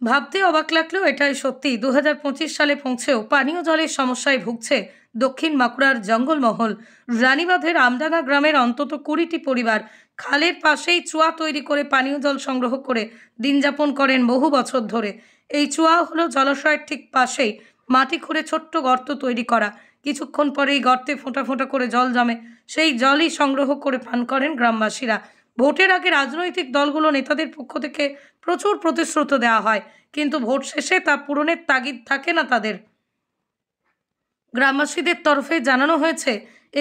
ভাবতে অবাক লাগলেও এটাই সত্যি। 2025 সালে পৌঁছেও পানীয় জলের সমস্যায় ভুগছে দক্ষিণ বাঁকুড়ার জঙ্গলমহল। রানীবাঁধের আমডাঙ্গা গ্রামের অন্তত 20টি পরিবার খালের পাশেই চুয়া তৈরি করে পানীয় জল সংগ্রহ করে দিন যাপন করেন বহু বছর ধরে। এই চুয়া হলো জলাশয়ের ঠিক পাশেই মাটি খুঁড়ে ছোট্ট গর্ত তৈরি করা। কিছুক্ষণ পরেই গর্তে ফোঁটা ফোঁটা করে জল জমে, সেই জলই সংগ্রহ করে পান করেন গ্রামবাসীরা। ভোটের আগে রাজনৈতিক দলগুলো নেতাদের পক্ষ থেকে প্রচুর প্রতিশ্রুতি দেওয়া হয়, কিন্তু ভোট শেষে তা পূরণের তাগিদ থাকে না তাদের। গ্রামবাসীদের তরফে জানানো হয়েছে,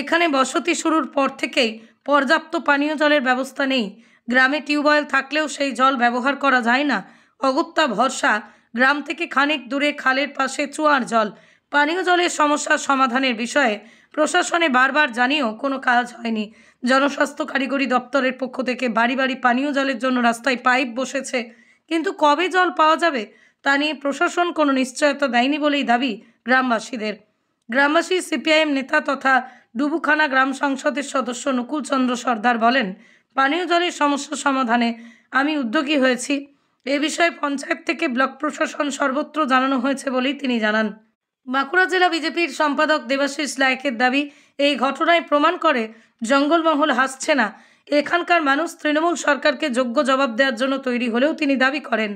এখানে বসতি শুরুর পর থেকেই পর্যাপ্ত পানীয় জলের ব্যবস্থা নেই। গ্রামে টিউবওয়েল থাকলেও সেই জল ব্যবহার করা যায় না। অগত্যা ভরসা গ্রাম থেকে খানিক দূরে খালের পাশে চুয়ার জল। পানীয় জলের সমস্যার সমাধানের বিষয়ে প্রশাসনে বারবার জানিয়েও কোনো কাজ হয়নি। জনস্বাস্থ্য কারিগরি দপ্তরের পক্ষ থেকে বাড়ি বাড়ি পানীয় জলের জন্য রাস্তায় পাইপ বসেছে, কিন্তু কবে জল পাওয়া যাবে তা নিয়ে প্রশাসন কোনো নিশ্চয়তা দেয়নি বলেই দাবি গ্রামবাসীদের। গ্রামবাসী সিপিআইএম নেতা তথা ডুবুখানা গ্রাম সংসদের সদস্য নকুল চন্দ্র সর্দার বলেন, পানীয় জলের সমস্যা সমাধানে আমি উদ্যোগী হয়েছি। এ বিষয়ে পঞ্চায়েত থেকে ব্লক প্রশাসন সর্বত্র জানানো হয়েছে বলেই তিনি জানান। বাঁকুড়া জেলা বিজেপির সম্পাদক দেবাশিস লায়েকের দাবি, এই ঘটনায় প্রমাণ করে জঙ্গলমহল হাসছে না। এখানকার মানুষ তৃণমূল সরকারকে যোগ্য জবাব দেওয়ার জন্য তৈরি হলেও তিনি দাবি করেন।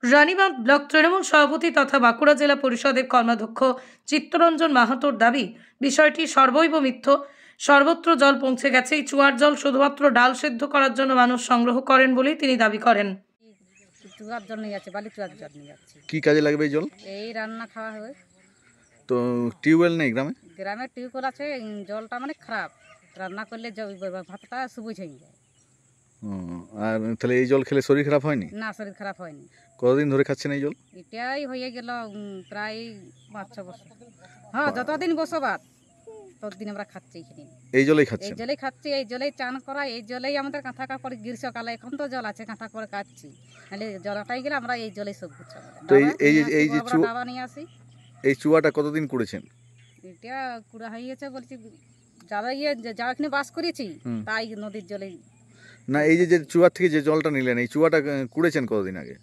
রানীবাঁধ ব্লক তৃণমূল সভাপতি তথা বাঁকুড়া জেলা পরিষদের কর্মাধ্যক্ষ চিত্তরঞ্জন মাহাতোর দাবি, বিষয়টি সর্বৈব মিথ্য। সর্বত্র জল পৌঁছে গেছে। এই চুয়ার জল শুধুমাত্র ডাল সেদ্ধ করার জন্য মানুষ সংগ্রহ করেন বলেই তিনি দাবি করেন। চুয়ার জল নিয়ে যাচ্ছে, বালি চুয়ার জল নিয়ে যাচ্ছে। কি কাজে লাগবে এই জল? এই রান্না খাওয়া হয়। তো টিউবওয়েল নেই গ্রামে? গ্রামে টিউবওয়েল আছে, জলটা মানে খারাপ। রান্না করলে ভাতটা সবুজ হয়ে যায়। আর তাহলে এই জল খেলে শরীর খারাপ হয়নি? না, শরীর খারাপ হয়নি। কতদিন ধরে খাচ্ছেন এই জল? এটাই হয়ে গেল প্রায় 5-6 বছর। হ্যাঁ, যতদিন বসবাস ততদিন আমরা খাচ্ছি এখানে। এই জলেই এই খাচ্ছেন? জলেই খাচ্ছি, এই জলেই চান করা, এই জলেই আমাদের কাঁথা কাপড়। গ্রীষ্মকালে এখন তো জল আছে, কাঁথা করে কাটছি। তাহলে জলটাই গেলে আমরা এই জলেই সব কিছু। তো এই যে দাবা নিয়ে আসি। এই চুয়াটা কতদিন কুড়েছেন? এটা কুড়া হয়ে গেছে বলছি, যারা যা এখানে বাস করেছি তাই নদীর জলে। না, এই যে চুয়ার থেকে যে জলটা নিলেন, এই চুয়াটা কুড়েছেন কতদিন আগে?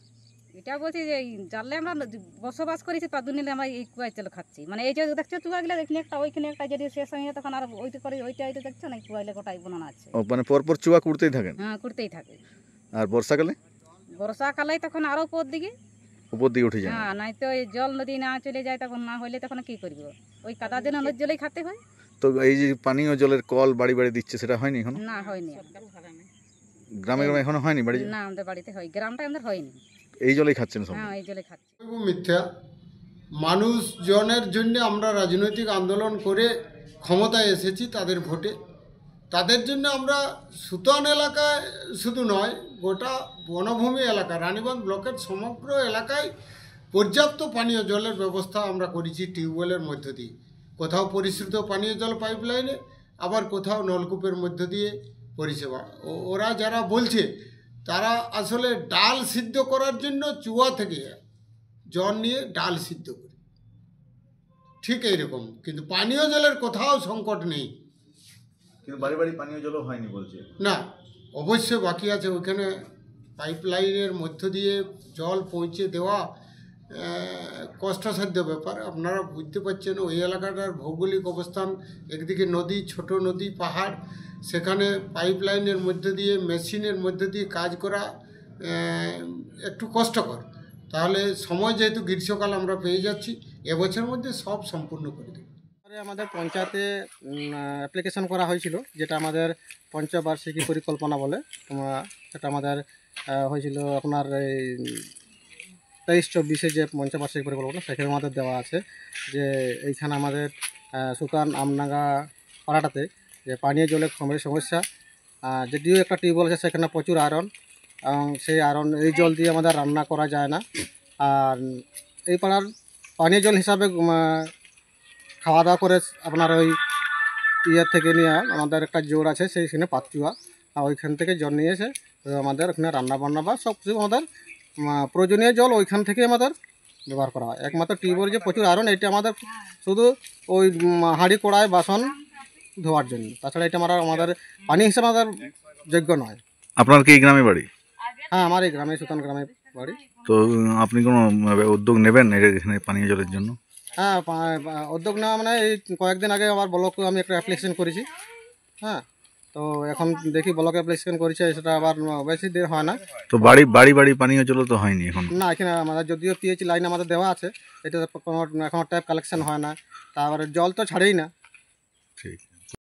এটা বলছি যে জানলে আমরা বসবাস করেছি তাদের নিলে আমরা এই কুয়ায় জল খাচ্ছি। মানে এই যে দেখছো চুয়াগুলো, এখানে একটা ওইখানে একটা, যদি শেষ হয়ে যায় তখন আর ওইটা করে ওইটা দেখছো না, কুয়াইলে গোটাই বানানো আছে। ও, মানে পরপর চুয়া কুড়তেই থাকেন? হ্যাঁ, করতেই থাকে। আর বর্ষাকালে? বর্ষাকালে তখন আরো উপর দিকে উঠে যায়। হ্যাঁ, নাই তো এই জল নদী না চলে যায়, তখন না হইলে তখন কি করবো? ওই কাদা দিন নদীর জলেই খেতে হয়। তো এই যে পানীয় জলের কল বাড়ি বাড়ি দিচ্ছে, সেটা হয়নি এখনো? না, হয়নি। গ্রামে গ্রামে এখনো হয়নি বাড়ি? না, আমাদের বাড়িতে হয়, গ্রামটা আমাদের হয়নি। এই জলেই খাচ্ছেন সব? হ্যাঁ, এই জলে খাচ্ছি। মিথ্যা। মানুষজনের জন্য আমরা রাজনৈতিক আন্দোলন করে ক্ষমতায় এসেছি, তাদের ভোটে। তাদের জন্য আমরা সুতান এলাকায় শুধু নয়, গোটা বনভূমি এলাকা রানীবাঁধ ব্লকের সমগ্র এলাকায় পর্যাপ্ত পানীয় জলের ব্যবস্থা আমরা করেছি টিউবওয়েলের মধ্য দিয়ে। কোথাও পরিশ্রুত পানীয় জল পাইপলাইনে, আবার কোথাও নলকূপের মধ্য দিয়ে পরিষেবা। ওরা যারা বলছে তারা আসলে ডাল সিদ্ধ করার জন্য চুয়া থেকে জল নিয়ে ডাল সিদ্ধ করে, ঠিক এইরকম। কিন্তু পানীয় জলের কোথাও সংকট নেই। কিন্তু বাড়ি বাড়ি পানীয় জলও হয়নি বলছে? না, অবশ্যই বাকি আছে। ওইখানে পাইপলাইনের মধ্য দিয়ে জল পৌঁছে দেওয়া কষ্টসাধ্য ব্যাপার। আপনারা বুঝতে পারছেন, ওই এলাকাটার ভৌগোলিক অবস্থান, একদিকে নদী, ছোট নদী, পাহাড়, সেখানে পাইপলাইনের মধ্য দিয়ে, মেশিনের মধ্য দিয়ে কাজ করা একটু কষ্টকর। তাহলে সময় যেহেতু গ্রীষ্মকাল আমরা পেয়ে যাচ্ছি, এবছরের মধ্যে সব সম্পূর্ণ করে দেব। আমাদের পঞ্চায়েতে অ্যাপ্লিকেশন করা হয়েছিল, যেটা আমাদের পঞ্চবার্ষিকী পরিকল্পনা বলে। সেটা আমাদের হয়েছিল আপনার এই 23-24 যে পঞ্চবার্ষিকী পরিকল্পনা, সেখানে আমাদের দেওয়া আছে যে এইখানে আমাদের সুতান আমডাঙ্গা পাড়াটাতে যে পানীয় জলের সমস্যা, যদিও একটা টিউবওয়েল আছে সেখানে প্রচুর আয়রন, এবং সেই আয়রন এই জল দিয়ে আমাদের রান্না করা যায় না। আর এই পাড়ার পানীয় জল হিসাবে খাওয়া দাওয়া করে আপনার ওই ইয়ার থেকে নিয়ে আমাদের একটা জোর আছে, সেইখানে পাতুয়া, ওইখান থেকে জল নিয়ে এসে আমাদের ওখানে রান্নাবান্না বা সব কিছু আমাদের প্রয়োজনীয় জল ওইখান থেকে আমাদের ব্যবহার করা হয়। একমাত্র টিউবওয়েল যে প্রচুর আয়রন, এটা আমাদের শুধু ওই হাঁড়ি কড়াই বাসন ধোয়ার জন্য, তাছাড়া এটা আমাদের পানি হিসাবে আমাদের যোগ্য নয়। আপনার কি এই গ্রামে বাড়ি? হ্যাঁ, আমার এই গ্রামে, সুতান গ্রামে বাড়ি। বাড়ি। তো আপনি কোনো উদ্যোগ নেবেন এখানে পানীয় জলের জন্য? হ্যাঁ, উদ্যোগ নেওয়া মানে এই কয়েকদিন আগে আমার ব্লকে আমি একটা অ্যাপ্লিকেশন করেছি। হ্যাঁ, তো এখন দেখি ব্লকে অ্যাপ্লিকেশন করেছে, সেটা আবার বেশি দিন হয় না। তো বাড়ি বাড়ি বাড়ি পানীয় জল তো হয়নি এখন? না, এখানে আমাদের যদিও পিএইচ লাইন আমাদের দেওয়া আছে, এটা কোনো এখনও ট্যাপ কালেকশন হয় না, তারপরে জল তো ছাড়েই না। ঠিক।